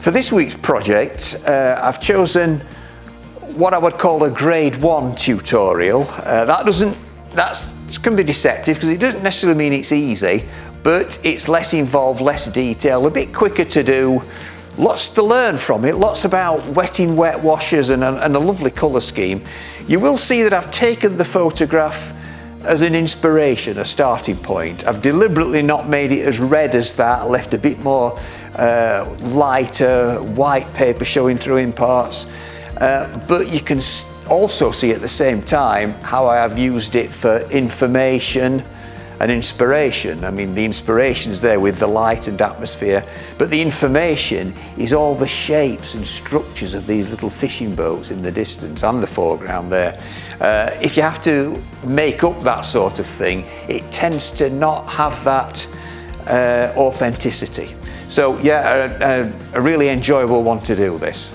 For this week's project, I've chosen what I would call a grade 1 tutorial. That can be deceptive because it doesn't necessarily mean it's easy, but it's less involved, less detail, a bit quicker to do, lots to learn from it, lots about wetting wet washes and a lovely colour scheme. You will see that I've taken the photograph as an inspiration, a starting point. I've deliberately not made it as red as that, left a bit more lighter, white paper showing through in parts. But you can also see at the same time how I have used it for information and inspiration. I mean, the inspiration's there with the light and atmosphere, but the information is all the shapes and structures of these little fishing boats in the distance and the foreground there. If you have to make up that sort of thing, it tends to not have that authenticity. So yeah, a really enjoyable one to do this.